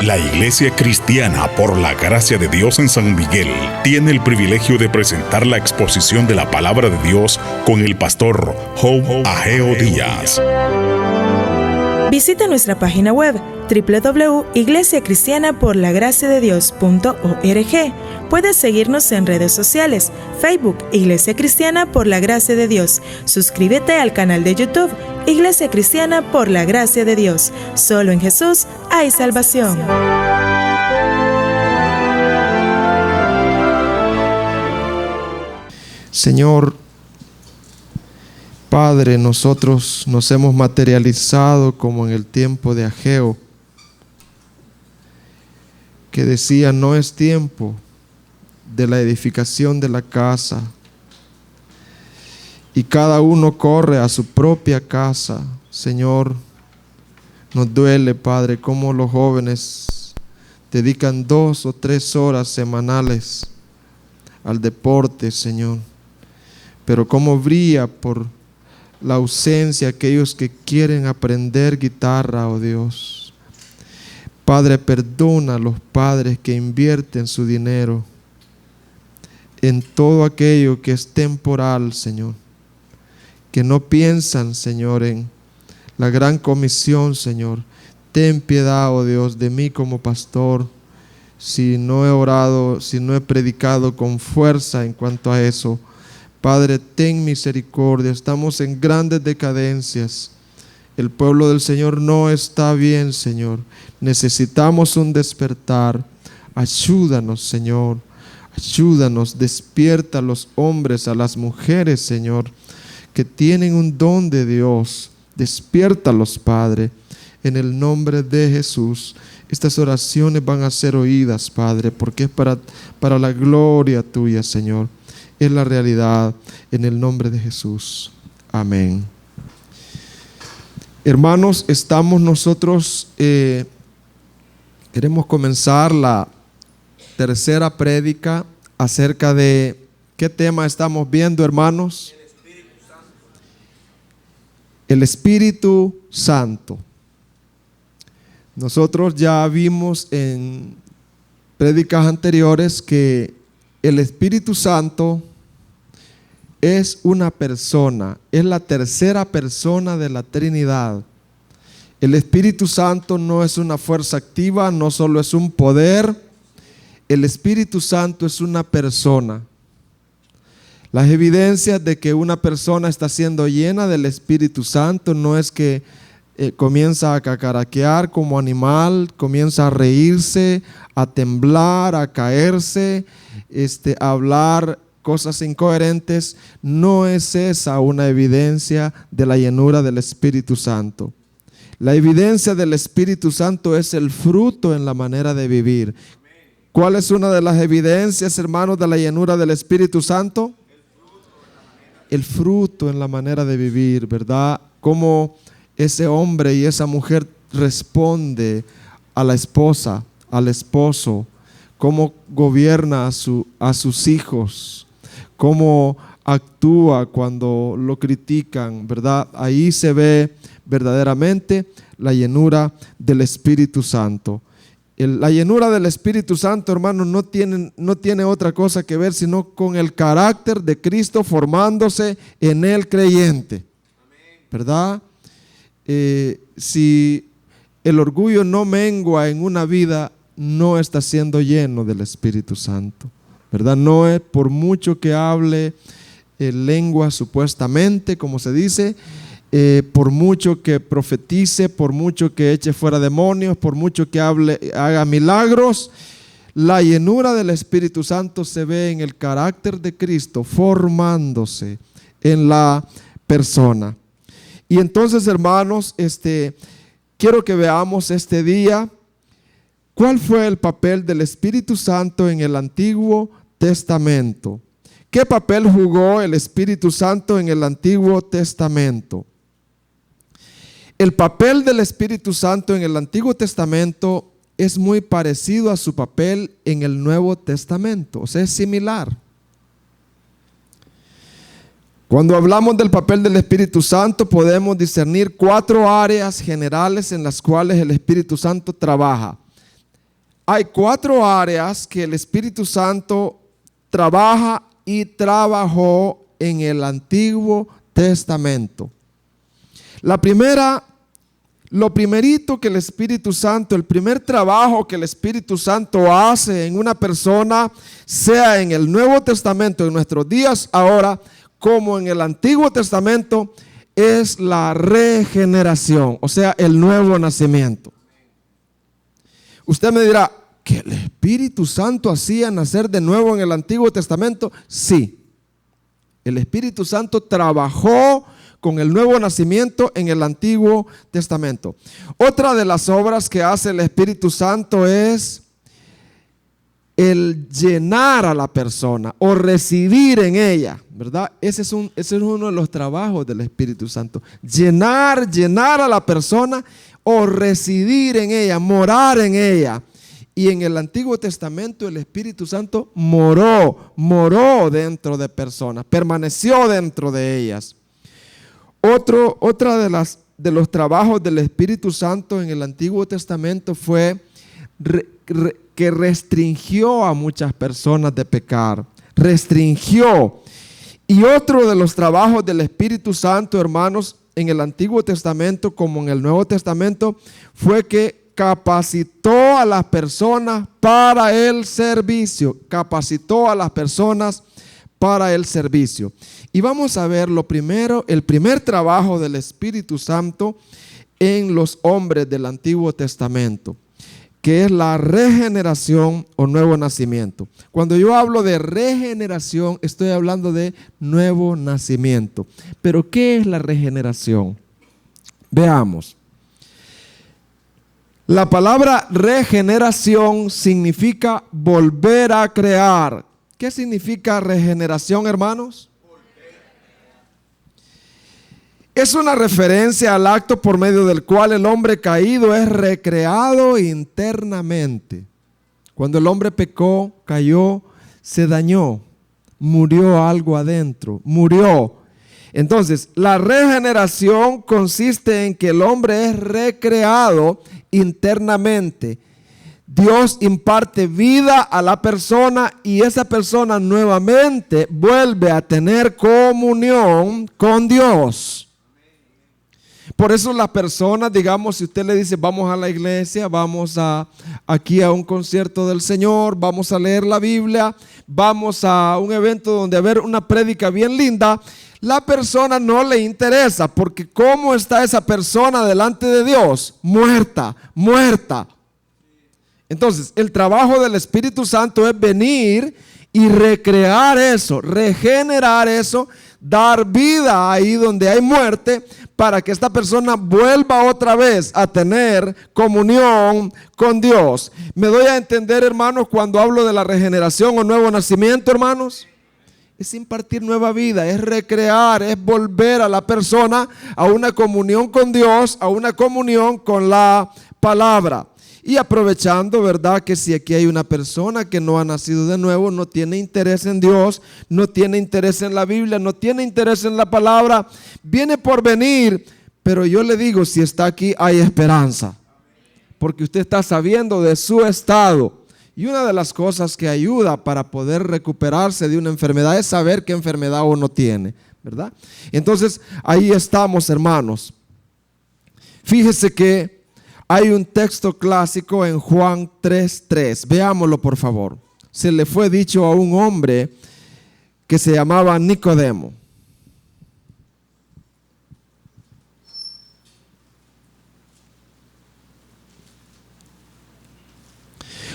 La Iglesia Cristiana por la Gracia de Dios en San Miguel tiene el privilegio de presentar la exposición de la Palabra de Dios con el pastor Job Ageo Díaz. Visita nuestra página web www.iglesiacristianaporlagraciadedios.org. Puedes seguirnos en redes sociales, Facebook Iglesia Cristiana por la Gracia de Dios. Suscríbete al canal de YouTube Iglesia Cristiana por la Gracia de Dios. Solo en Jesús hay salvación. Señor Padre, nosotros nos hemos materializado como en el tiempo de Ageo, que decía: no es tiempo de la edificación de la casa, y cada uno corre a su propia casa. Señor, nos duele, Padre, cómo los jóvenes dedican 2 o 3 horas semanales al deporte, Señor, pero cómo brilla por la ausencia aquellos que quieren aprender guitarra, oh Dios. Padre, perdona a los padres que invierten su dinero en todo aquello que es temporal, Señor, que no piensan, Señor, en la gran comisión, Señor. Ten piedad, oh Dios, de mí como pastor, si no he orado, si no he predicado con fuerza en cuanto a eso. Padre, ten misericordia, estamos en grandes decadencias. El pueblo del Señor no está bien, Señor. Necesitamos un despertar. Ayúdanos, Señor. Ayúdanos, despierta a los hombres, a las mujeres, Señor, que tienen un don de Dios. Despiértalos, Padre, en el nombre de Jesús. Estas oraciones van a ser oídas, Padre, porque es para la gloria tuya, Señor. Es la realidad, en el nombre de Jesús. Amén. Hermanos, estamos nosotros, queremos comenzar la tercera prédica acerca de ¿qué tema estamos viendo, hermanos? El Espíritu Santo. Nosotros ya vimos en prédicas anteriores que el Espíritu Santo es una persona, es la tercera persona de la Trinidad. El Espíritu Santo no es una fuerza activa, no solo es un poder. El Espíritu Santo es una persona. Las evidencias de que una persona está siendo llena del Espíritu Santo no es que comienza a cacaraquear como animal, comienza a reírse, a temblar, a caerse, a hablar cosas incoherentes. No es esa una evidencia de la llenura del Espíritu Santo. La evidencia del Espíritu Santo es el fruto en la manera de vivir. ¿Cuál es una de las evidencias, hermanos, de la llenura del Espíritu Santo? El fruto en la manera de vivir, ¿verdad? Cómo ese hombre y esa mujer responde a la esposa, al esposo, cómo gobierna a sus hijos, cómo actúa cuando lo critican, ¿verdad? Ahí se ve verdaderamente la llenura del Espíritu Santo. La llenura del Espíritu Santo, hermanos, no tiene otra cosa que ver sino con el carácter de Cristo formándose en el creyente, ¿verdad? Si el orgullo no mengua en una vida, no está siendo lleno del Espíritu Santo, ¿verdad? No es por mucho que hable lengua supuestamente, como se dice, por mucho que profetice, por mucho que eche fuera demonios, por mucho que haga milagros, la llenura del Espíritu Santo se ve en el carácter de Cristo formándose en la persona. Y entonces, hermanos, quiero que veamos este día cuál fue el papel del Espíritu Santo en el Antiguo Testamento. ¿Qué papel jugó el Espíritu Santo en el Antiguo Testamento? El papel del Espíritu Santo en el Antiguo Testamento es muy parecido a su papel en el Nuevo Testamento, o sea, es similar. Cuando hablamos del papel del Espíritu Santo, podemos discernir 4 áreas generales en las cuales el Espíritu Santo trabaja. hay 4 áreas que el Espíritu Santo trabaja y trabajó en el Antiguo Testamento. La primera, lo primerito que el Espíritu Santo, el primer trabajo que el Espíritu Santo hace en una persona, sea en el Nuevo Testamento, en nuestros días ahora, como en el Antiguo Testamento, es la regeneración, o sea, el nuevo nacimiento. Usted me dirá, ¿que el Espíritu Santo hacía nacer de nuevo en el Antiguo Testamento? Sí, el Espíritu Santo trabajó con el nuevo nacimiento en el Antiguo Testamento. Otra de las obras que hace el Espíritu Santo es el llenar a la persona o residir en ella, ¿verdad? Ese es uno de los trabajos del Espíritu Santo. Llenar a la persona o residir en ella, morar en ella. Y en el Antiguo Testamento el Espíritu Santo moró dentro de personas, permaneció dentro de ellas. Otra de los trabajos del Espíritu Santo en el Antiguo Testamento fue que restringió a muchas personas de pecar, restringió. Y otro de los trabajos del Espíritu Santo, hermanos, en el Antiguo Testamento como en el Nuevo Testamento, fue que capacitó a las personas para el servicio, capacitó a las personas para el servicio. Y vamos a ver el primer trabajo del Espíritu Santo en los hombres del Antiguo Testamento, que es la regeneración o nuevo nacimiento. Cuando yo hablo de regeneración, estoy hablando de nuevo nacimiento. Pero ¿qué es la regeneración? Veamos. La palabra regeneración significa volver a crear. ¿Qué significa regeneración, hermanos? Es una referencia al acto por medio del cual el hombre caído es recreado internamente. Cuando el hombre pecó, cayó, se dañó, murió algo adentro, murió. Entonces, la regeneración consiste en que el hombre es recreado internamente. Dios imparte vida a la persona y esa persona nuevamente vuelve a tener comunión con Dios. Por eso las personas, digamos, si usted le dice vamos a la iglesia, vamos aquí a un concierto del Señor, vamos a leer la Biblia, vamos a un evento donde haber una prédica bien linda, la persona no le interesa, porque ¿cómo está esa persona delante de Dios? Muerta. Entonces, el trabajo del Espíritu Santo es venir y recrear eso, regenerar eso, dar vida ahí donde hay muerte, para que esta persona vuelva otra vez a tener comunión con Dios. ¿Me doy a entender, hermanos, cuando hablo de la regeneración o nuevo nacimiento, hermanos? Es impartir nueva vida, es recrear, es volver a la persona a una comunión con Dios, a una comunión con la palabra. Y aprovechando, ¿verdad?, que si aquí hay una persona que no ha nacido de nuevo, no tiene interés en Dios, no tiene interés en la Biblia, no tiene interés en la palabra, viene por venir, pero yo le digo, si está aquí hay esperanza, porque usted está sabiendo de su estado. Y una de las cosas que ayuda para poder recuperarse de una enfermedad es saber qué enfermedad uno tiene, ¿verdad? Entonces, ahí estamos, hermanos. Fíjese que hay un texto clásico en Juan 3:3. Veámoslo, por favor. Se le fue dicho a un hombre que se llamaba Nicodemo.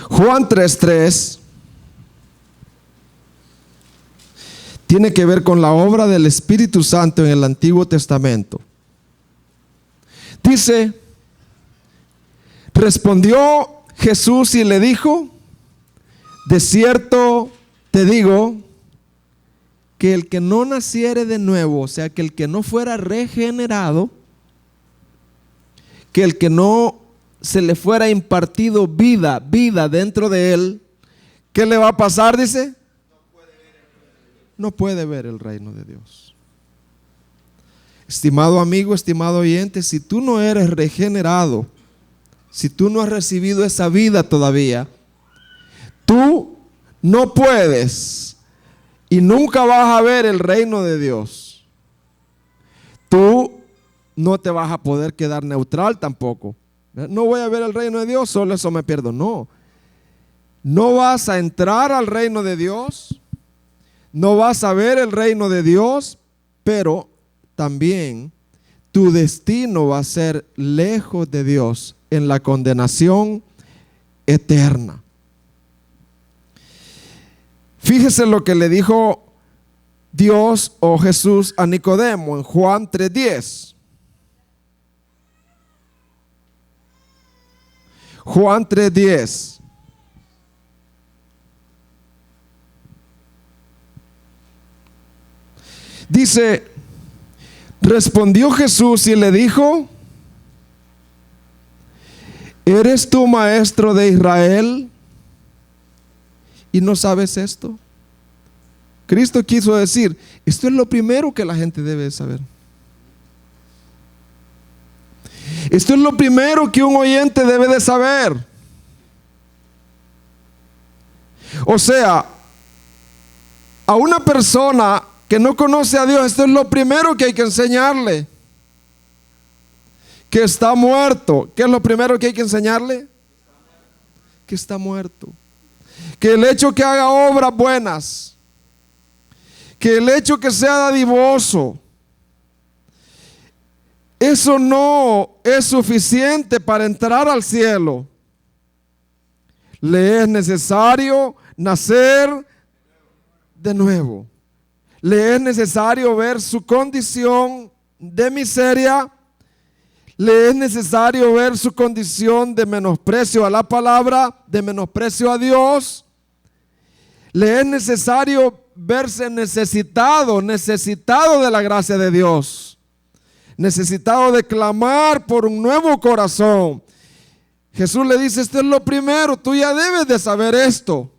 Juan 3:3 tiene que ver con la obra del Espíritu Santo en el Antiguo Testamento. Dice: respondió Jesús y le dijo: de cierto te digo que el que no naciere de nuevo, o sea, que el que no fuera regenerado, que el que no se le fuera impartido vida dentro de él, ¿qué le va a pasar? Dice: no puede ver el reino de Dios. Estimado amigo, estimado oyente, si tú no eres regenerado, si tú no has recibido esa vida todavía, tú no puedes y nunca vas a ver el reino de Dios. Tú no te vas a poder quedar neutral tampoco. No voy a ver el reino de Dios, solo eso me pierdo. No. No vas a entrar al reino de Dios, no vas a ver el reino de Dios, pero también tu destino va a ser lejos de Dios en la condenación eterna. Fíjese lo que le dijo Dios o Jesús a Nicodemo en Juan 3:10. Juan 3:10. Dice, respondió Jesús y le dijo, ¿eres tú maestro de Israel y no sabes esto? Cristo quiso decir, esto es lo primero que la gente debe saber. Esto es lo primero que un oyente debe de saber. O sea, a una persona que no conoce a Dios, esto es lo primero que hay que enseñarle. Que está muerto. ¿Qué es lo primero que hay que enseñarle? Que está muerto. Que el hecho que haga obras buenas, que el hecho que sea dadivoso, eso no es suficiente para entrar al cielo. Le es necesario nacer de nuevo. Le es necesario ver su condición de miseria. Le es necesario ver su condición de menosprecio a la palabra, de menosprecio a Dios. Le es necesario verse necesitado de la gracia de Dios. Necesitado de clamar por un nuevo corazón. Jesús le dice, esto es lo primero, tú ya debes de saber esto.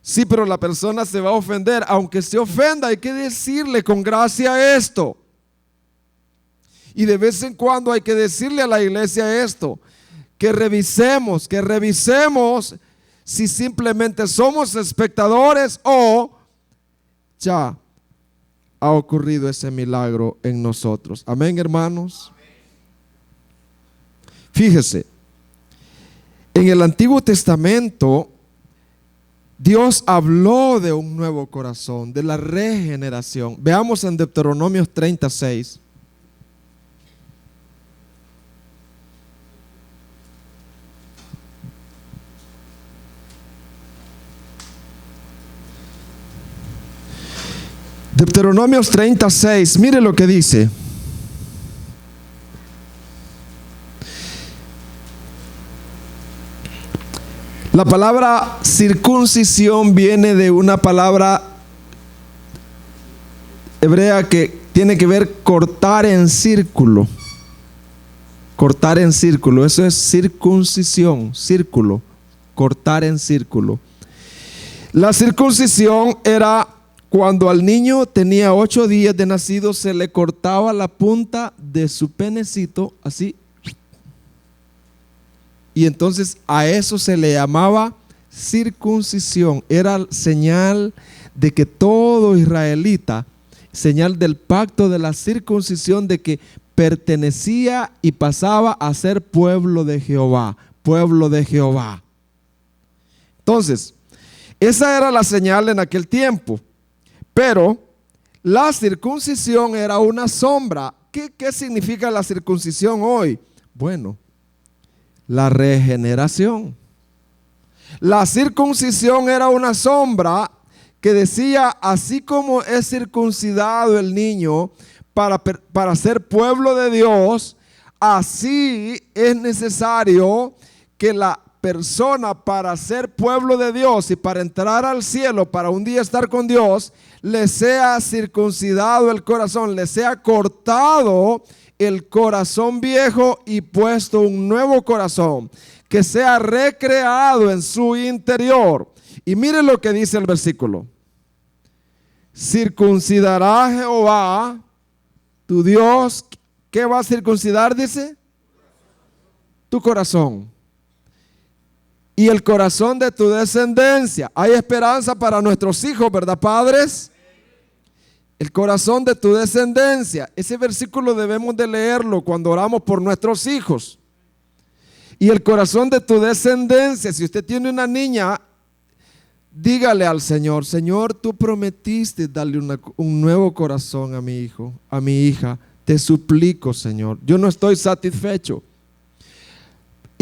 Sí, pero la persona se va a ofender. Aunque se ofenda, hay que decirle con gracia esto. Y de vez en cuando hay que decirle a la iglesia esto. Que revisemos si simplemente somos espectadores o ya ha ocurrido ese milagro en nosotros. Amén, hermanos. Fíjese, en el Antiguo Testamento Dios habló de un nuevo corazón, de la regeneración. Veamos en Deuteronomios 36. Deuteronomios 36, mire lo que dice. La palabra circuncisión viene de una palabra hebrea que tiene que ver cortar en círculo. Cortar en círculo, eso es circuncisión, círculo, cortar en círculo. La circuncisión era cuando al niño tenía 8 días de nacido, se le cortaba la punta de su penecito, así. Y entonces a eso se le llamaba circuncisión. Era señal de que todo israelita, señal del pacto de la circuncisión, de que pertenecía y pasaba a ser pueblo de Jehová. Pueblo de Jehová. Entonces, esa era la señal en aquel tiempo. Pero la circuncisión era una sombra. ¿Qué significa la circuncisión hoy? Bueno, la regeneración. La circuncisión era una sombra que decía, así como es circuncidado el niño para ser pueblo de Dios, así es necesario que la persona, para ser pueblo de Dios y para entrar al cielo, para un día estar con Dios, le sea circuncidado el corazón, le sea cortado el corazón viejo y puesto un nuevo corazón, que sea recreado en su interior. Y mire lo que dice el versículo: circuncidará Jehová tu Dios. ¿Qué va a circuncidar? Dice, tu corazón. y el corazón de tu descendencia. Hay esperanza para nuestros hijos, ¿verdad, padres? El corazón de tu descendencia. Ese versículo debemos de leerlo cuando oramos por nuestros hijos. Y el corazón de tu descendencia. Si usted tiene una niña, dígale al Señor: Señor, tú prometiste darle un nuevo corazón a mi hijo, a mi hija. Te suplico, Señor. Yo no estoy satisfecho.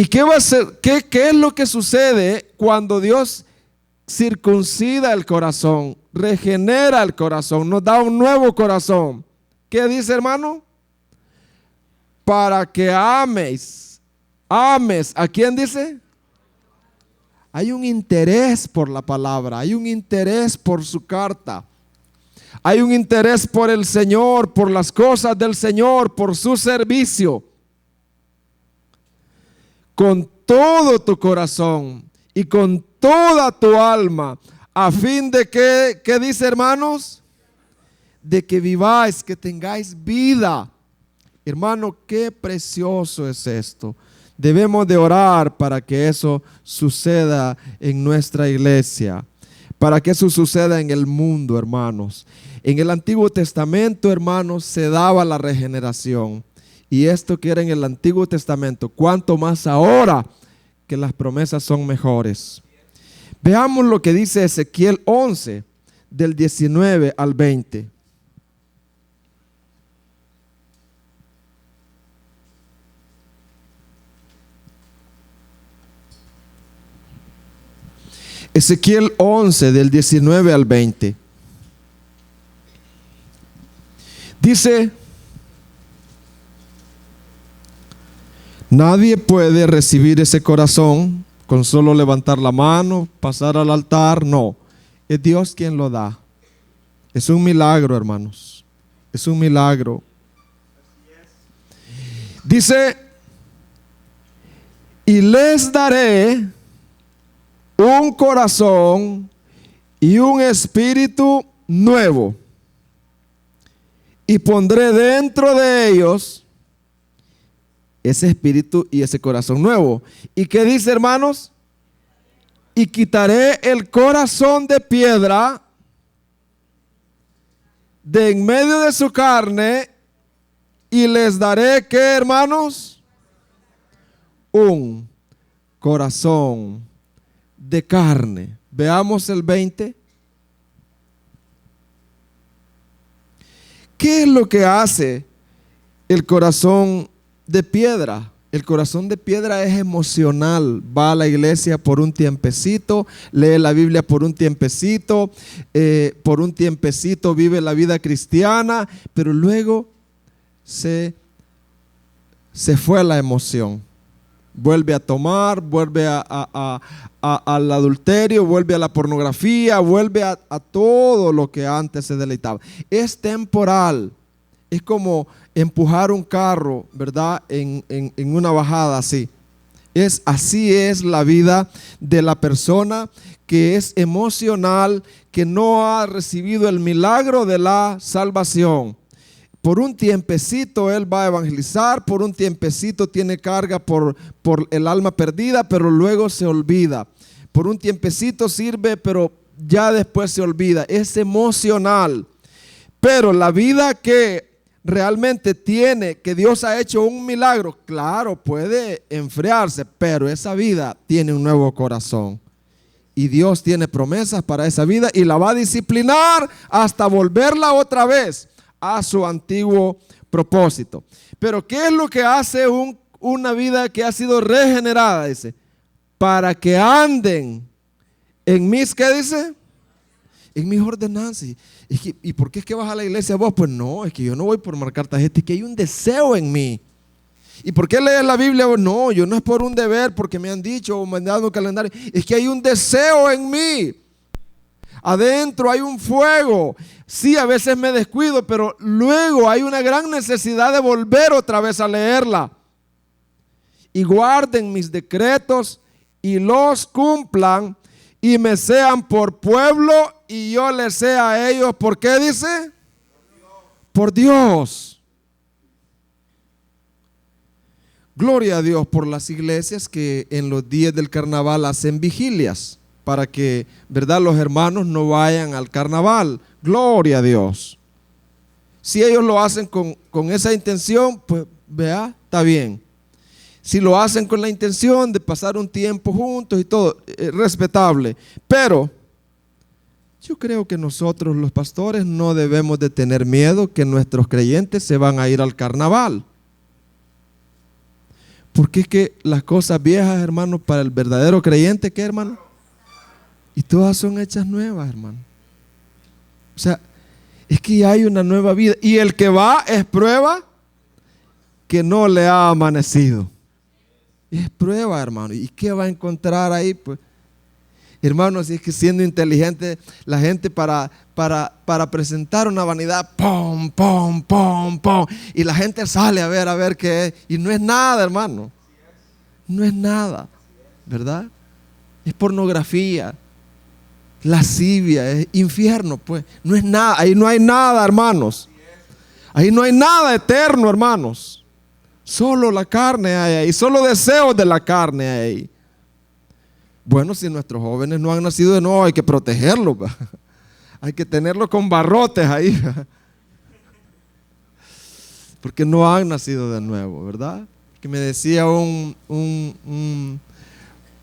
¿Y qué va a ser? ¿Qué es lo que sucede cuando Dios circuncida el corazón, regenera el corazón, nos da un nuevo corazón? ¿Qué dice, hermano? Para que ames. ¿A quién dice? Hay un interés por la palabra, hay un interés por su carta, hay un interés por el Señor, por las cosas del Señor, por su servicio. Con todo tu corazón y con toda tu alma, a fin de que, ¿qué dice, hermanos? De que viváis, que tengáis vida. Hermano, qué precioso es esto. Debemos de orar para que eso suceda en nuestra iglesia, para que eso suceda en el mundo, hermanos. En el Antiguo Testamento, hermanos, se daba la regeneración. Y esto que era en el Antiguo Testamento, cuánto más ahora que las promesas son mejores. Veamos lo que dice Ezequiel 11, del 19 al 20. Ezequiel 11, del 19 al 20. Dice: nadie puede recibir ese corazón con solo levantar la mano, pasar al altar. No, es Dios quien lo da. Es un milagro, hermanos. Es un milagro. Dice: y les daré un corazón y un espíritu nuevo, y pondré dentro de ellos ese espíritu y ese corazón nuevo. ¿Y qué dice, hermanos? Y quitaré el corazón de piedra de en medio de su carne, y les daré, ¿qué, hermanos? Un corazón de carne. Veamos el 20. ¿Qué es lo que hace el corazón de piedra? El corazón de piedra es emocional. Va a la iglesia por un tiempecito, lee la Biblia por un tiempecito vive la vida cristiana, pero luego se fue la emoción. Vuelve a tomar, vuelve al adulterio, vuelve a la pornografía, vuelve a todo lo que antes se deleitaba. Es temporal. Es como empujar un carro, ¿verdad? En una bajada así. Así es la vida de la persona que es emocional, que no ha recibido el milagro de la salvación. Por un tiempecito él va a evangelizar, por un tiempecito tiene carga por el alma perdida, pero luego se olvida. Por un tiempecito sirve, pero ya después se olvida. Es emocional. Pero la vida que realmente tiene, que Dios ha hecho un milagro, claro, puede enfriarse, pero esa vida tiene un nuevo corazón. Y Dios tiene promesas para esa vida y la va a disciplinar hasta volverla otra vez a su antiguo propósito. Pero ¿qué es lo que hace una vida que ha sido regenerada? Dice, para que anden en mis, ¿qué dice? En mis ordenanzas. ¿Y por qué es que vas a la iglesia vos? Pues no, es que yo no voy por marcar tarjeta, es que hay un deseo en mí. ¿Y por qué lees la Biblia? No, yo no es por un deber, porque me han dicho o me han dado un calendario. Es que hay un deseo en mí. Adentro hay un fuego. Sí, a veces me descuido, pero luego hay una gran necesidad de volver otra vez a leerla. Y guarden mis decretos y los cumplan, y me sean por pueblo y yo les sea a ellos. ¿Por qué dice? Por Dios. Gloria a Dios por las iglesias que en los días del carnaval hacen vigilias para que, ¿verdad?, los hermanos no vayan al carnaval. Gloria a Dios. Si ellos lo hacen con esa intención, pues vea, está bien. Si lo hacen con la intención de pasar un tiempo juntos y todo, respetable. Pero yo creo que nosotros los pastores no debemos de tener miedo que nuestros creyentes se van a ir al carnaval. Porque es que las cosas viejas, hermano, para el verdadero creyente, ¿qué, hermano? Y todas son hechas nuevas, hermano. O sea, es que hay una nueva vida. Y el que va es prueba que no le ha amanecido. Es prueba, hermano. ¿Y qué va a encontrar ahí? Pues, hermano, si es que siendo inteligente la gente para presentar una vanidad, ¡pum, pum, pum, pum! Y la gente sale a ver qué es. Y no es nada, hermano. No es nada, ¿verdad? Es pornografía, lascivia, es infierno, pues. No es nada, ahí no hay nada, hermanos. Ahí no hay nada eterno, hermanos. Solo la carne hay ahí, solo deseos de la carne hay ahí. Bueno, si nuestros jóvenes no han nacido de nuevo, hay que protegerlos. Hay que tenerlos con barrotes ahí. Porque no han nacido de nuevo, ¿verdad? Que me decía un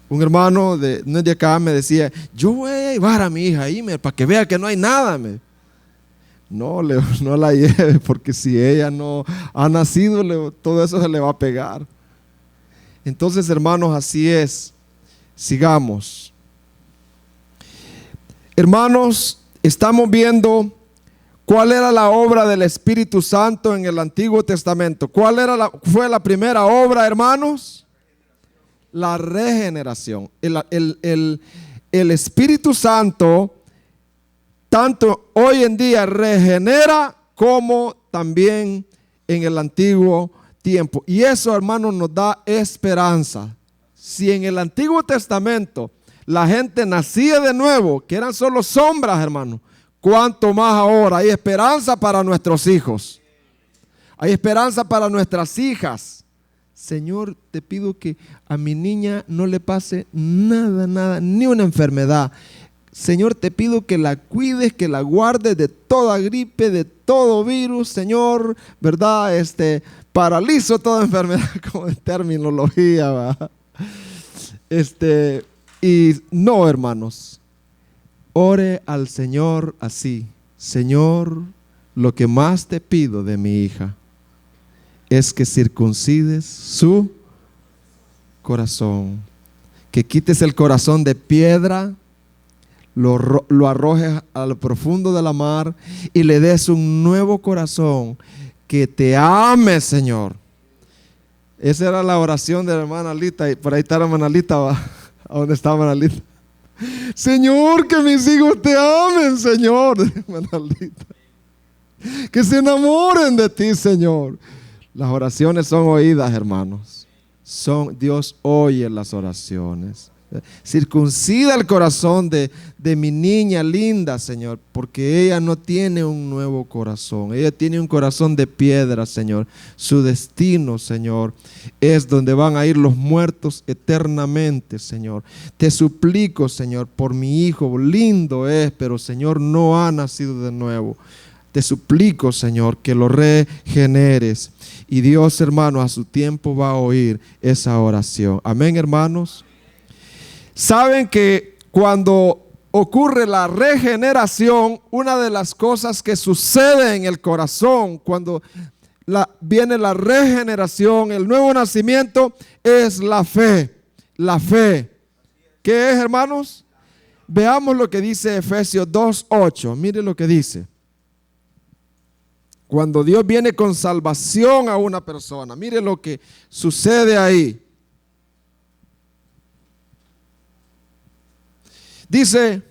hermano, no es de acá, me decía, yo voy a llevar a mi hija ahí para que vea que no hay nada. No la lleve, porque si ella no ha nacido, todo eso se le va a pegar. Entonces, hermanos, así es. Sigamos. Hermanos, estamos viendo cuál era la obra del Espíritu Santo en el Antiguo Testamento. ¿Cuál fue la primera obra, hermanos? La regeneración. El Espíritu Santo, tanto hoy en día regenera como también en el antiguo tiempo. Y eso, hermanos, nos da esperanza. Si en el Antiguo Testamento la gente nacía de nuevo, que eran solo sombras, hermano, ¿cuánto más ahora? Hay esperanza para nuestros hijos. Hay esperanza para nuestras hijas. Señor, te pido que a mi niña no le pase nada, ni una enfermedad. Señor, te pido que la cuides, que la guardes de toda gripe, de todo virus, Señor, ¿verdad? Paralizo toda enfermedad, como en terminología, ¿verdad? Y no, hermanos, ore al Señor así: Señor, lo que más te pido de mi hija es que circuncides su corazón, que quites el corazón de piedra, lo arrojes a lo profundo de la mar y le des un nuevo corazón que te ame, Señor. Esa era la oración de la hermana Lita, y por ahí está la hermana Lita, ¿va? ¿A dónde está la hermana Lita? Señor, que mis hijos te amen, Señor, hermana Lita. Que se enamoren de ti, Señor. Las oraciones son oídas, hermanos. Dios oye las oraciones. Circuncida el corazón de mi niña linda, Señor, porque ella no tiene un nuevo corazón. Ella tiene un corazón de piedra, Señor. Su destino, Señor, es donde van a ir los muertos eternamente, Señor. Te suplico, Señor, por mi hijo. Lindo es, pero, Señor, no ha nacido de nuevo. Te suplico, Señor, que lo regeneres. Y Dios, hermano, a su tiempo va a oír esa oración. Amén, hermanos. Saben que cuando ocurre la regeneración, una de las cosas que sucede en el corazón cuando viene la regeneración, el nuevo nacimiento, es la fe. La fe. ¿Qué es, hermanos? Veamos lo que dice Efesios 2:8. Mire lo que dice. Cuando Dios viene con salvación a una persona, mire lo que sucede ahí. Dice,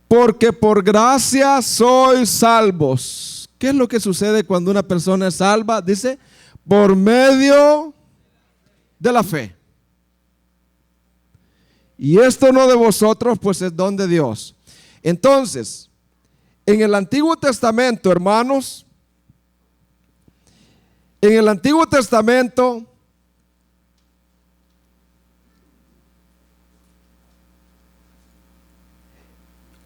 porque por gracia sois salvos. ¿Qué es lo que sucede cuando una persona es salva? Dice, por medio de la fe. Y esto no de vosotros, pues es don de Dios. Entonces, en el Antiguo Testamento, hermanos, en el Antiguo Testamento,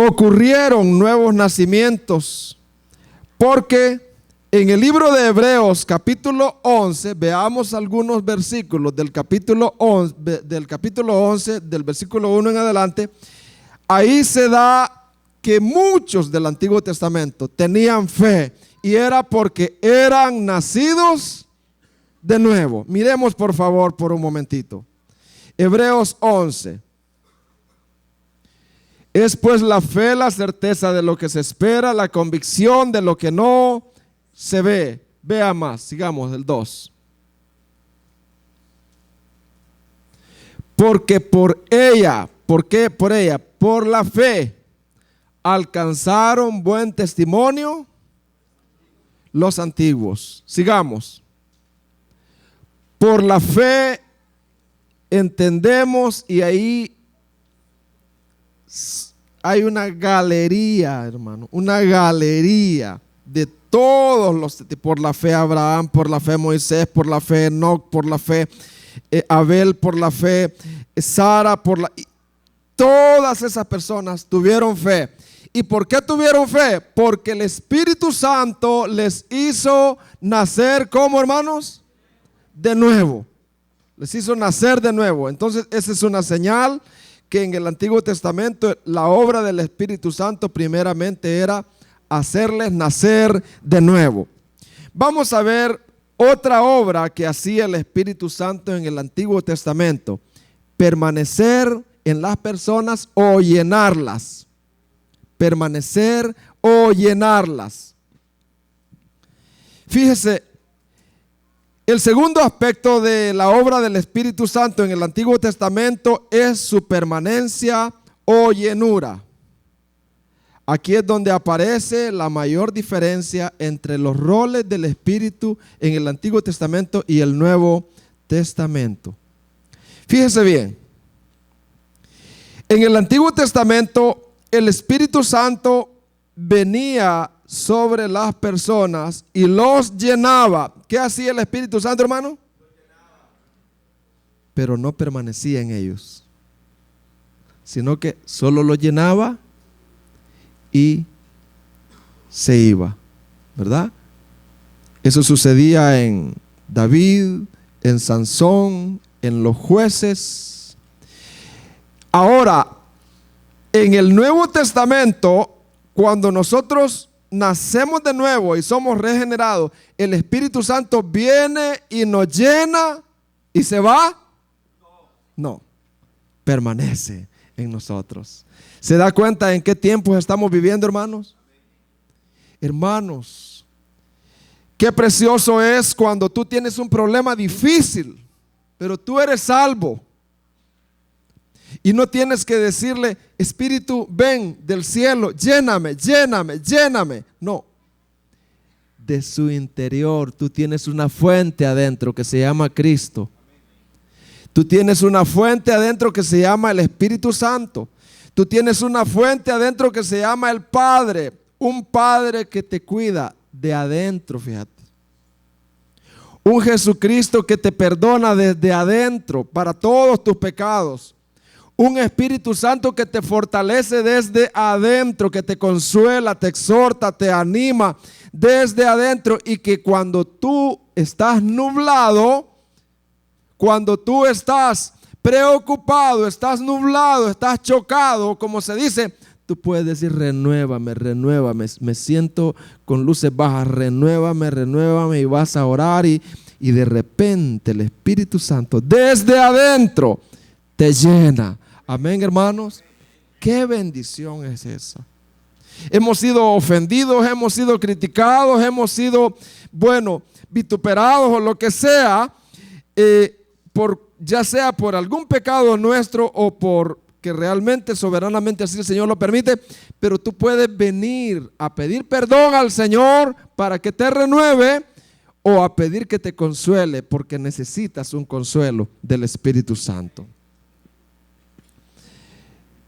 ocurrieron nuevos nacimientos, porque en el libro de Hebreos capítulo 11, veamos algunos versículos del capítulo 11, del versículo 1 en adelante. Ahí se da que muchos del Antiguo Testamento tenían fe, y era porque eran nacidos de nuevo. Miremos por favor por un momentito. Hebreos 11. Es pues la fe, la certeza de lo que se espera, la convicción de lo que no se ve. Vea más, sigamos el 2. Porque por ella, ¿por qué por ella? Por la fe alcanzaron buen testimonio los antiguos. Sigamos. Por la fe entendemos, y ahí hay una galería, hermano, una galería de todos los, por la fe Abraham, por la fe Moisés, por la fe Enoc, por la fe Abel, por la fe Sara, todas esas personas tuvieron fe. ¿Y por qué tuvieron fe? Porque el Espíritu Santo les hizo nacer, ¿cómo, hermanos? De nuevo. Les hizo nacer de nuevo. Entonces esa es una señal que en el Antiguo Testamento la obra del Espíritu Santo primeramente era hacerles nacer de nuevo. Vamos a ver otra obra que hacía el Espíritu Santo en el Antiguo Testamento: permanecer en las personas o llenarlas. Permanecer o llenarlas. Fíjese, el segundo aspecto de la obra del Espíritu Santo en el Antiguo Testamento es su permanencia o llenura. Aquí es donde aparece la mayor diferencia entre los roles del Espíritu en el Antiguo Testamento y el Nuevo Testamento. Fíjese bien, en el Antiguo Testamento el Espíritu Santo venía sobre las personas y los llenaba. ¿Qué hacía el Espíritu Santo, hermano? Pero no permanecía en ellos, sino que solo los llenaba y se iba, ¿verdad? Eso sucedía en David, en Sansón, en los jueces. Ahora, en el Nuevo Testamento, cuando nosotros nacemos de nuevo y somos regenerados, el Espíritu Santo viene y nos llena y se va. No, permanece en nosotros. ¿Se da cuenta en qué tiempos estamos viviendo, hermanos? Hermanos, qué precioso es cuando tú tienes un problema difícil, pero tú eres salvo. Y no tienes que decirle: Espíritu, ven del cielo, lléname, lléname, lléname. No. De su interior tú tienes una fuente adentro que se llama Cristo. Tú tienes una fuente adentro que se llama el Espíritu Santo. Tú tienes una fuente adentro que se llama el Padre. Un Padre que te cuida de adentro, fíjate. Un Jesucristo que te perdona desde adentro para todos tus pecados. Un Espíritu Santo que te fortalece desde adentro, que te consuela, te exhorta, te anima desde adentro, y que cuando tú estás nublado, cuando tú estás preocupado, estás nublado, estás chocado, como se dice, tú puedes decir: renuévame, renuévame, me siento con luces bajas, renuévame, renuévame, y vas a orar y de repente el Espíritu Santo desde adentro te llena. Amén, hermanos. Qué bendición es esa. Hemos sido ofendidos, hemos sido criticados, hemos sido, vituperados o lo que sea, ya sea por algún pecado nuestro o por que realmente soberanamente así el Señor lo permite, pero tú puedes venir a pedir perdón al Señor para que te renueve, o a pedir que te consuele porque necesitas un consuelo del Espíritu Santo.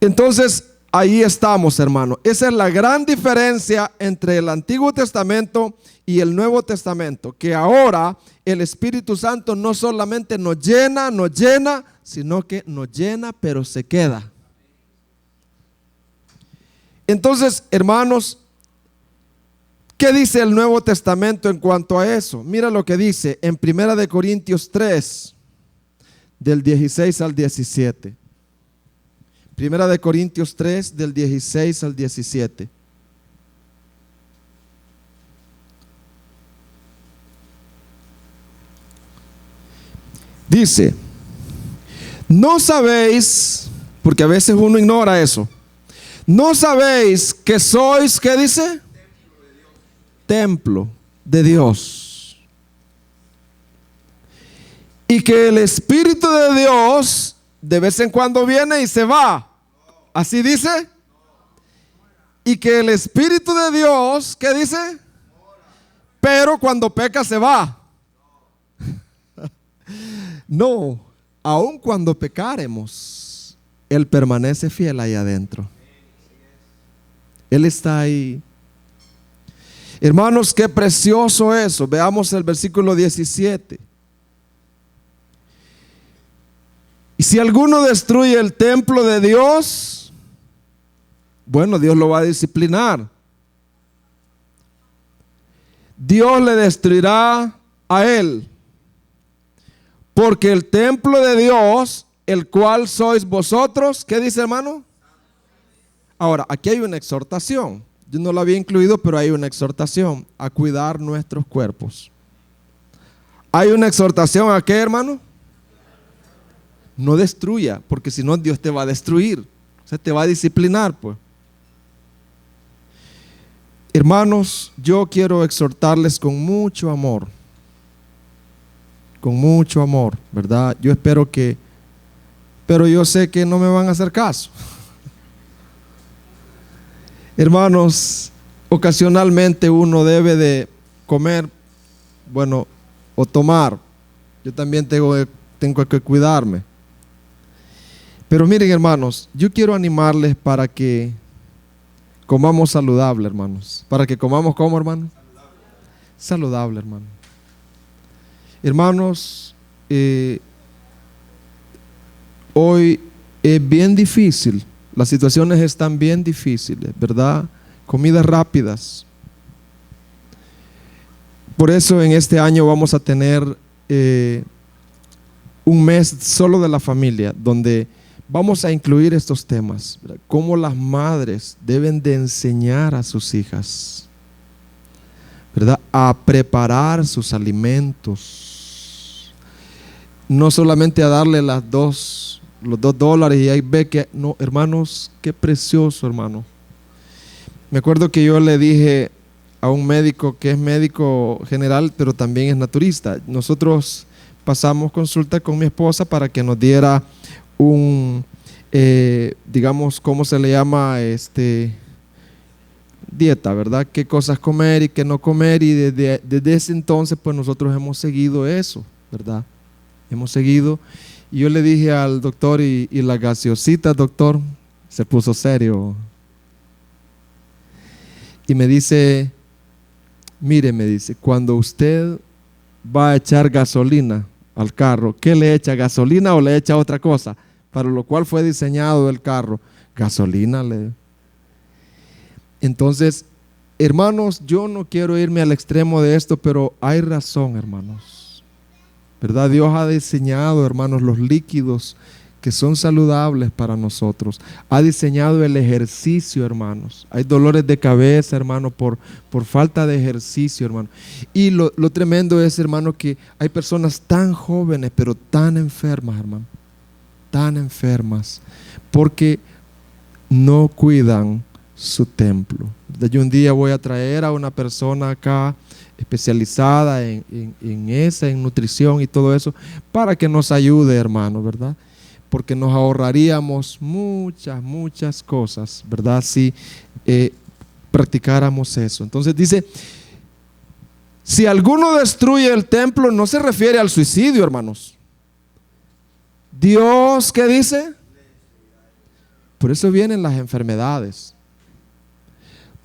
Entonces, ahí estamos, hermano. Esa es la gran diferencia entre el Antiguo Testamento y el Nuevo Testamento, que ahora el Espíritu Santo no solamente nos llena, sino que nos llena, pero se queda. Entonces, hermanos, ¿qué dice el Nuevo Testamento en cuanto a eso? Mira lo que dice en 1 Corintios 3, del 16 al 17. 1 Corintios 3, del 16 al 17. Dice, ¿no sabéis, porque a veces uno ignora eso, no sabéis que sois, ¿qué dice? Templo de Dios. Y que el Espíritu de Dios de vez en cuando viene y se va. ¿Así dice? Y que el Espíritu de Dios, ¿qué dice? Pero cuando peca se va. No, aun cuando pecaremos, Él permanece fiel ahí adentro. Él está ahí. Hermanos, qué precioso eso. Veamos el versículo 17. Y si alguno destruye el templo de Dios, bueno, Dios lo va a disciplinar. Dios le destruirá a él. Porque el templo de Dios, el cual sois vosotros, ¿qué dice, hermano? Ahora, aquí hay una exhortación. Yo no lo había incluido, pero hay una exhortación a cuidar nuestros cuerpos. Hay una exhortación a qué, hermano? No destruya, porque si no Dios te va a destruir. O sea, te va a disciplinar, pues. Hermanos, yo quiero exhortarles con mucho amor. Con mucho amor, ¿verdad? Yo espero que, pero yo sé que no me van a hacer caso. Hermanos, ocasionalmente uno debe de comer, bueno, o tomar. Yo también tengo que cuidarme. Pero miren, hermanos, yo quiero animarles para que comamos saludable, hermanos. Para que comamos, ¿cómo, hermano? Saludable, hermano. Hermanos, hoy es bien difícil. Las situaciones están bien difíciles, ¿verdad? Comidas rápidas. Por eso en este año vamos a tener un mes solo de la familia, donde vamos a incluir estos temas, ¿verdad? Cómo las madres deben de enseñar a sus hijas, ¿verdad? A preparar sus alimentos. No solamente a darle los $2 y ahí ve que, no, hermanos, qué precioso, hermano. Me acuerdo que yo le dije a un médico que es médico general, pero también es naturista. Nosotros pasamos consulta con mi esposa para que nos diera digamos, ¿cómo se le llama? Dieta, ¿verdad? Qué cosas comer y qué no comer. Y desde ese entonces, pues nosotros hemos seguido eso, ¿verdad? Hemos seguido. Y yo le dije al doctor, y la gaseosita, doctor, se puso serio. Y me dice, mire, me dice, cuando usted va a echar gasolina al carro, ¿qué le echa? ¿Gasolina o le echa otra cosa? Para lo cual fue diseñado el carro. Gasolina le. Entonces, hermanos, yo no quiero irme al extremo de esto, pero hay razón, hermanos. ¿Verdad? Dios ha diseñado, hermanos, los líquidos que son saludables para nosotros. Ha diseñado el ejercicio, hermanos. Hay dolores de cabeza, hermano, por falta de ejercicio, hermano. Y lo tremendo es, hermano, que hay personas tan jóvenes, pero tan enfermas, hermano. Tan enfermas, porque no cuidan su templo. Yo un día voy a traer a una persona acá especializada en nutrición y todo eso, para que nos ayude, hermano, ¿verdad? Porque nos ahorraríamos muchas cosas, ¿verdad? Si practicáramos eso. Entonces dice, si alguno destruye el templo, no se refiere al suicidio, hermanos. Dios, ¿qué dice? Por eso vienen las enfermedades.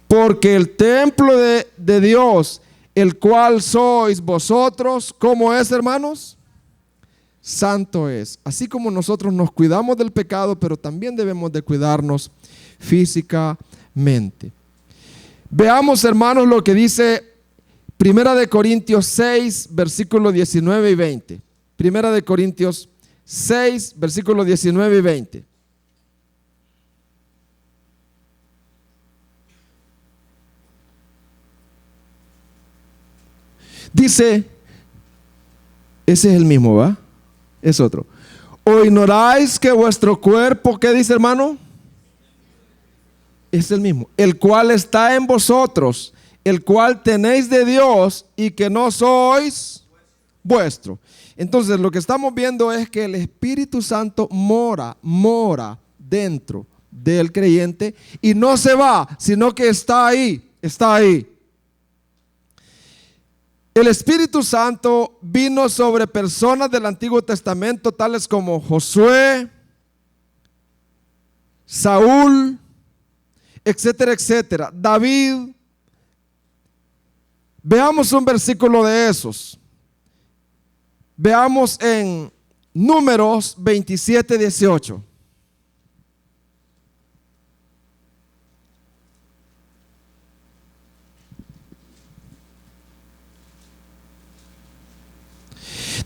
Porque el templo de Dios, el cual sois vosotros, ¿cómo es, hermanos? Santo es. Así como nosotros nos cuidamos del pecado, pero también debemos de cuidarnos físicamente. Veamos, hermanos, lo que dice Primera de Corintios 6, versículos 19 y 20. Primera de Corintios 6, versículos 19 y 20. Dice, ese es el mismo, ¿va? Es otro. ¿O ignoráis que vuestro cuerpo, qué dice, hermano? Es el mismo. El cual está en vosotros, el cual tenéis de Dios y que no sois vuestro. Entonces lo que estamos viendo es que el Espíritu Santo mora dentro del creyente y no se va, sino que está ahí. El Espíritu Santo vino sobre personas del Antiguo Testamento, tales como Josué, Saúl, etcétera, etcétera. David. Veamos un versículo de esos. Veamos en Números 27, 18.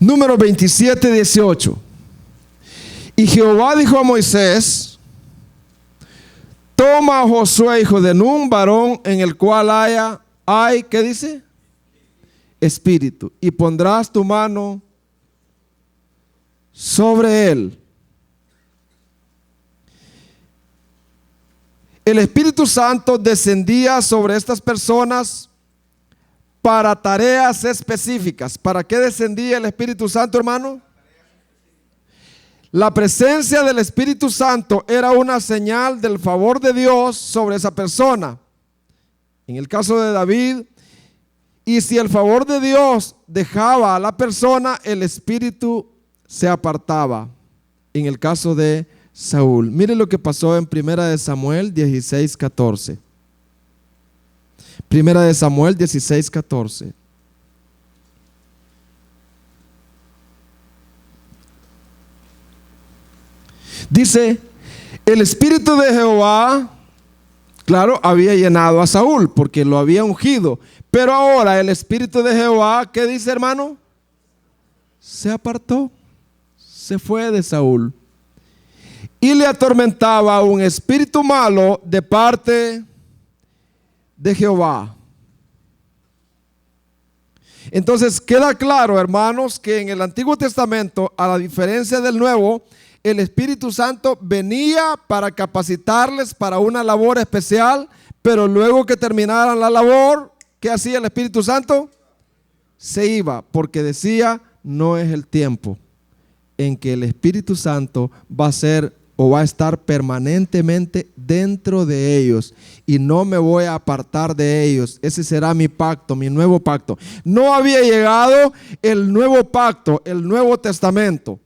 Número 27, 18. Y Jehová dijo a Moisés: toma a Josué, hijo de Nun, varón en el cual hay, ¿qué dice? Espíritu. Y pondrás tu mano sobre él. El Espíritu Santo descendía sobre estas personas para tareas específicas. ¿Para qué descendía el Espíritu Santo, hermano? La presencia del Espíritu Santo era una señal del favor de Dios sobre esa persona. En el caso de David, y si el favor de Dios dejaba a la persona, el Espíritu se apartaba. En el caso de Saúl, mire lo que pasó en Primera de Samuel 16, 14. Primera de Samuel 16, 14. Dice, el Espíritu de Jehová, claro, había llenado a Saúl porque lo había ungido. Pero ahora el Espíritu de Jehová, ¿qué dice, hermano? Se apartó, se fue de Saúl. Y le atormentaba un espíritu malo de parte de Jehová. Entonces queda claro, hermanos, que en el Antiguo Testamento, a la diferencia del Nuevo, el Espíritu Santo venía para capacitarles para una labor especial, pero luego que terminaran la labor, ¿qué hacía el Espíritu Santo? Se iba, porque decía, no es el tiempo en que el Espíritu Santo va a ser o va a estar permanentemente dentro de ellos y no me voy a apartar de ellos. Ese será mi pacto, mi nuevo pacto. No había llegado el nuevo pacto, el Nuevo Testamento.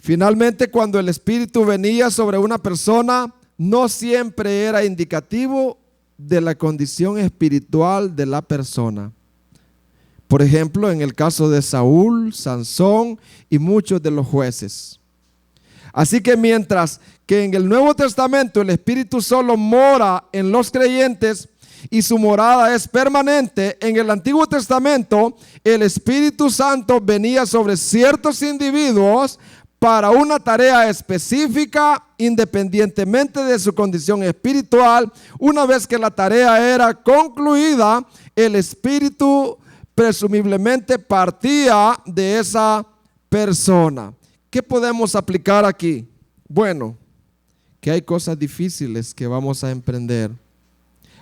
Finalmente, cuando el Espíritu venía sobre una persona, no siempre era indicativo de la condición espiritual de la persona. Por ejemplo, en el caso de Saúl, Sansón y muchos de los jueces. Así que mientras que en el Nuevo Testamento el Espíritu solo mora en los creyentes y su morada es permanente, en el Antiguo Testamento el Espíritu Santo venía sobre ciertos individuos para una tarea específica, independientemente de su condición espiritual. Una vez que la tarea era concluida, el Espíritu presumiblemente partía de esa persona. ¿Qué podemos aplicar aquí? Bueno, que hay cosas difíciles que vamos a emprender.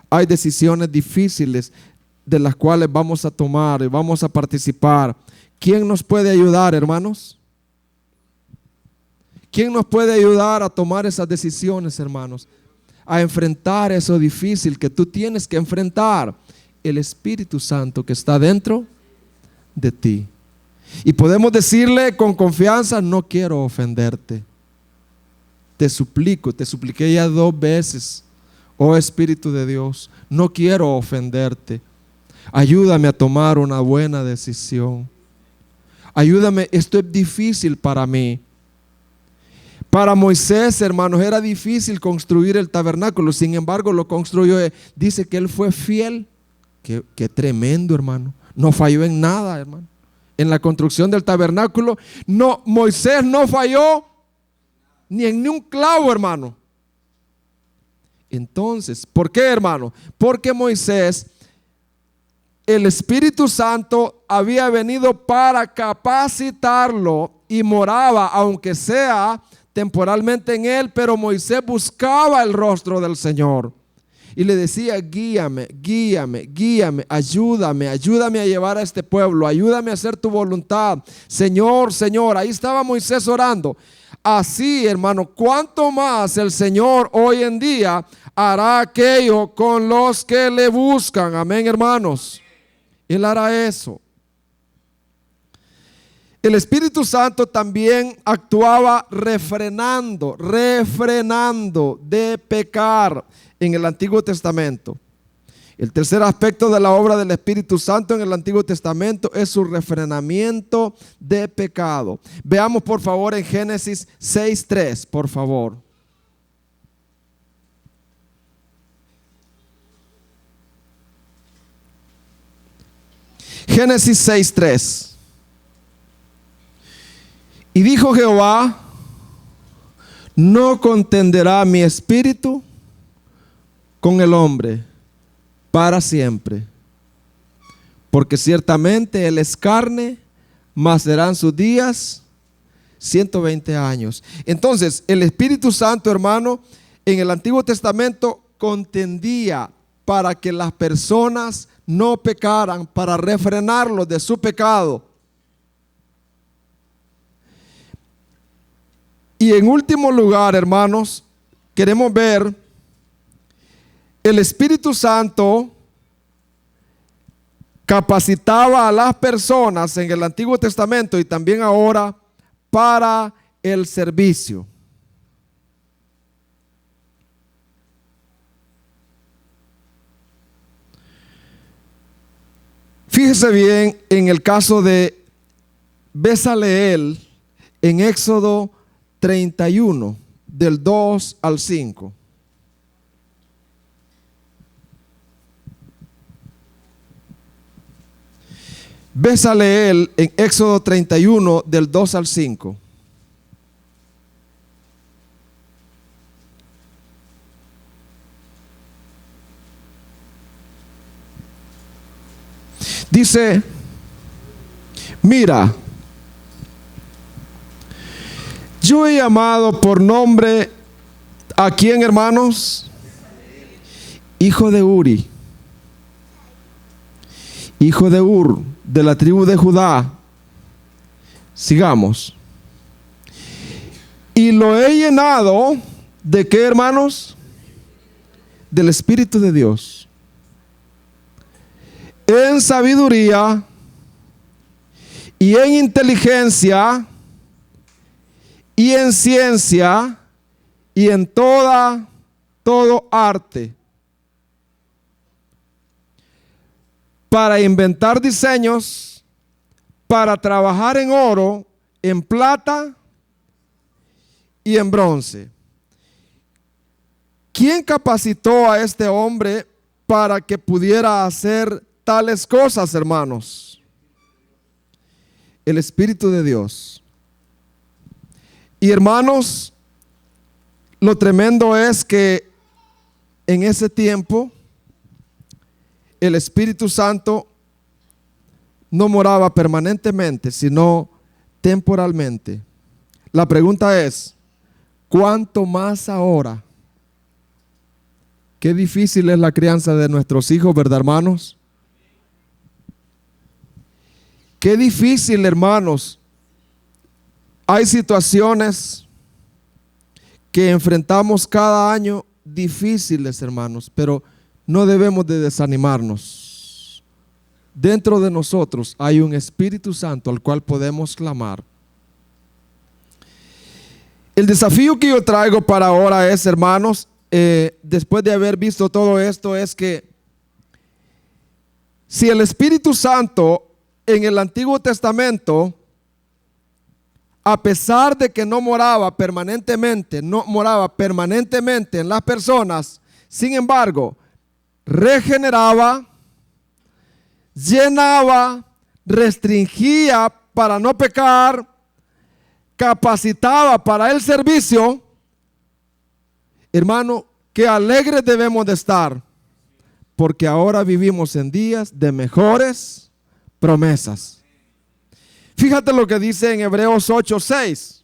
Hay decisiones difíciles de las cuales vamos a tomar y vamos a participar. ¿Quién nos puede ayudar, hermanos? ¿Quién nos puede ayudar a tomar esas decisiones, hermanos? A enfrentar eso difícil que tú tienes que enfrentar. El Espíritu Santo que está dentro de ti. Y podemos decirle con confianza, no quiero ofenderte. Te supliqué ya 2 veces. Oh Espíritu de Dios, no quiero ofenderte. Ayúdame a tomar una buena decisión. Ayúdame, esto es difícil para mí. Para Moisés, hermanos, era difícil construir el tabernáculo. Sin embargo, lo construyó. Dice que él fue fiel. Qué tremendo, hermano. No falló en nada, hermano. En la construcción del tabernáculo, no, Moisés no falló ni en un clavo, hermano. Entonces, ¿por qué, hermano? Porque Moisés, el Espíritu Santo había venido para capacitarlo y moraba, aunque sea temporalmente en él, pero Moisés buscaba el rostro del Señor. Y le decía, guíame, guíame, guíame, ayúdame, ayúdame a llevar a este pueblo, ayúdame a hacer tu voluntad. Señor, Señor, ahí estaba Moisés orando. Así, hermano, ¿cuánto más el Señor hoy en día hará aquello con los que le buscan? Amén, hermanos. Él hará eso. El Espíritu Santo también actuaba refrenando de pecar en el Antiguo Testamento. El tercer aspecto de la obra del Espíritu Santo en el Antiguo Testamento es su refrenamiento de pecado. Veamos por favor en Génesis 6:3, por favor. Génesis 6:3. Y dijo Jehová, no contenderá mi espíritu con el hombre para siempre, porque ciertamente él es carne, mas serán sus días 120 años. Entonces, el Espíritu Santo, hermano, en el Antiguo Testamento contendía para que las personas no pecaran, para refrenarlos de su pecado. Y en último lugar, hermanos, queremos ver el Espíritu Santo capacitaba a las personas en el Antiguo Testamento y también ahora para el servicio. Fíjese bien en el caso de Bezaleel en Éxodo 31, del 2 al 5. Bezaleel en Éxodo 31, del 2 al 5. Dice, mira, yo he llamado por nombre ¿a quién, hermanos? Hijo de Uri, hijo de Ur, de la tribu de Judá. Sigamos. Y lo he llenado ¿de qué, hermanos? Del Espíritu de Dios, en sabiduría y en inteligencia y en ciencia y en todo arte, para inventar diseños, para trabajar en oro, en plata y en bronce. ¿Quién capacitó a este hombre para que pudiera hacer tales cosas, hermanos? El Espíritu de Dios. Y hermanos, lo tremendo es que en ese tiempo el Espíritu Santo no moraba permanentemente, sino temporalmente. La pregunta es, ¿cuánto más ahora? Qué difícil es la crianza de nuestros hijos, ¿verdad, hermanos? Qué difícil, hermanos. Hay situaciones que enfrentamos cada año difíciles, hermanos, pero no debemos de desanimarnos. Dentro de nosotros hay un Espíritu Santo al cual podemos clamar. El desafío que yo traigo para ahora es, hermanos, después de haber visto todo esto, es que si el Espíritu Santo en el Antiguo Testamento a pesar de que no moraba permanentemente en las personas, sin embargo, regeneraba, llenaba, restringía para no pecar, capacitaba para el servicio. Hermano, qué alegres debemos de estar, porque ahora vivimos en días de mejores promesas. Fíjate lo que dice en Hebreos 8:6.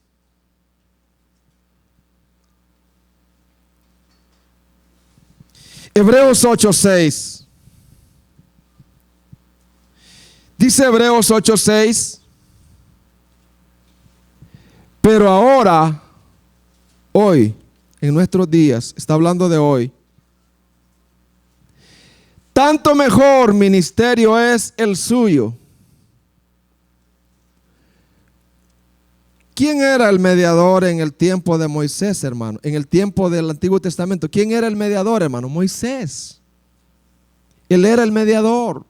Hebreos 8:6. Dice Hebreos 8:6. Pero ahora, hoy, en nuestros días, está hablando de hoy, tanto mejor ministerio es el suyo. ¿Quién era el mediador en el tiempo de Moisés, hermano? En el tiempo del Antiguo Testamento. ¿Quién era el mediador, hermano? Moisés. Él era el mediador.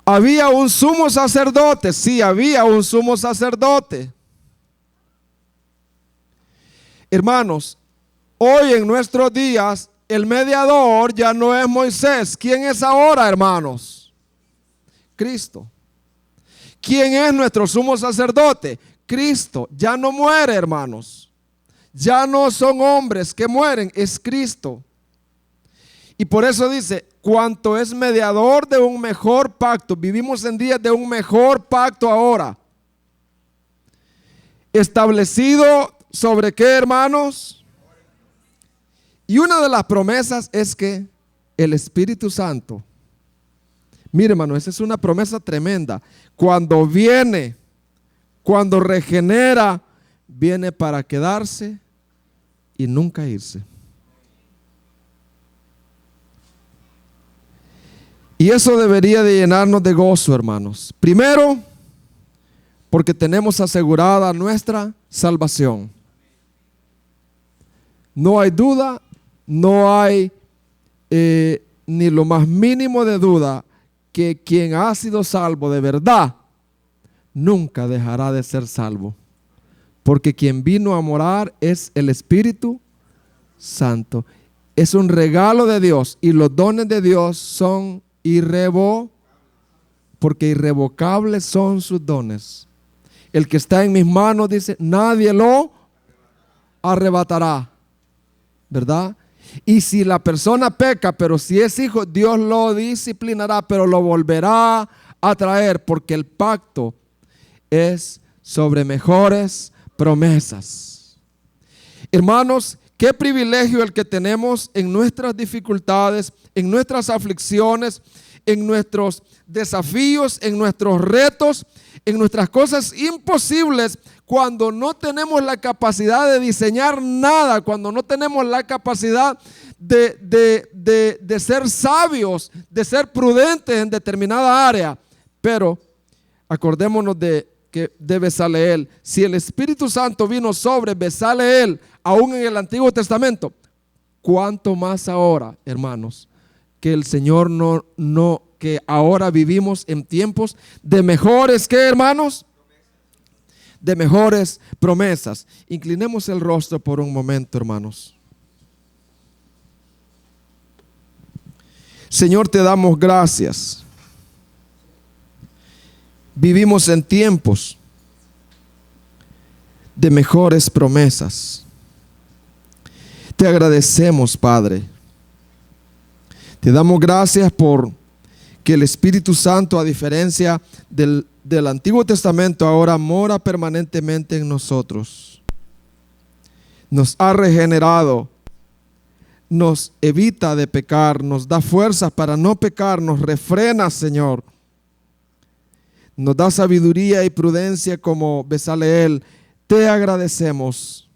¿Había un sumo sacerdote? Sí, había un sumo sacerdote. Hermanos, hoy en nuestros días, el mediador ya no es Moisés. ¿Quién es ahora, hermanos? Cristo. ¿Quién es nuestro sumo sacerdote? Cristo. Ya no muere, hermanos. Ya no son hombres que mueren, es Cristo. Y por eso dice, cuanto es mediador de un mejor pacto, vivimos en días de un mejor pacto ahora. Establecido sobre qué, hermanos? Y una de las promesas es que el Espíritu Santo, mire, hermano, esa es una promesa tremenda. Cuando viene, cuando regenera, viene para quedarse y nunca irse. Y eso debería de llenarnos de gozo, hermanos. Primero, porque tenemos asegurada nuestra salvación. No hay duda, no hay ni lo más mínimo de duda que quien ha sido salvo de verdad nunca dejará de ser salvo, porque quien vino a morar es el Espíritu Santo. Es un regalo de Dios y los dones de Dios son porque irrevocables son sus dones. El que está en mis manos, dice, nadie lo arrebatará, ¿verdad? Y si la persona peca, pero si es hijo, Dios lo disciplinará, pero lo volverá a traer, porque el pacto es sobre mejores promesas. Hermanos, qué privilegio el que tenemos en nuestras dificultades, en nuestras aflicciones, en nuestros desafíos, en nuestros retos, en nuestras cosas imposibles, cuando no tenemos la capacidad de diseñar nada, cuando no tenemos la capacidad de ser sabios, de ser prudentes en determinada área. Pero acordémonos de Bezaleel. Si el Espíritu Santo vino sobre Bezaleel, aún en el Antiguo Testamento, ¿cuánto más ahora, hermanos? Que el Señor que ahora vivimos en tiempos de mejores, ¿qué, hermanos? De mejores promesas. Inclinemos el rostro por un momento, hermanos. Señor, te damos gracias. Vivimos en tiempos de mejores promesas. Te agradecemos, Padre. Te damos gracias por que el Espíritu Santo, a diferencia del Antiguo Testamento, ahora mora permanentemente en nosotros. Nos ha regenerado, nos evita de pecar, nos da fuerzas para no pecar, nos refrena, Señor. Nos da sabiduría y prudencia como Bezaleel. Te agradecemos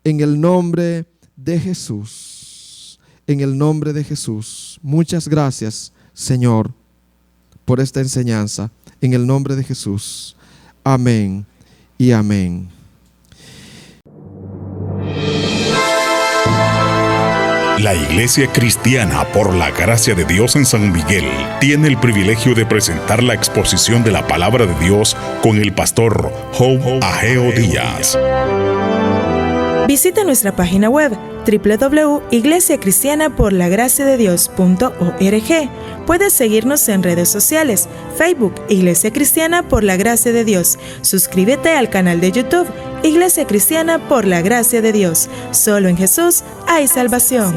en el nombre de Jesús. En el nombre de Jesús. Muchas gracias, Señor, por esta enseñanza. En el nombre de Jesús. Amén y amén. La Iglesia Cristiana por la Gracia de Dios en San Miguel tiene el privilegio de presentar la exposición de la Palabra de Dios con el pastor Job Ageo Díaz. Visita nuestra página web www.iglesiacristianaporlagraciadedios.org. Puedes seguirnos en redes sociales, Facebook, Iglesia Cristiana por la Gracia de Dios. Suscríbete al canal de YouTube, Iglesia Cristiana por la Gracia de Dios. Solo en Jesús hay salvación.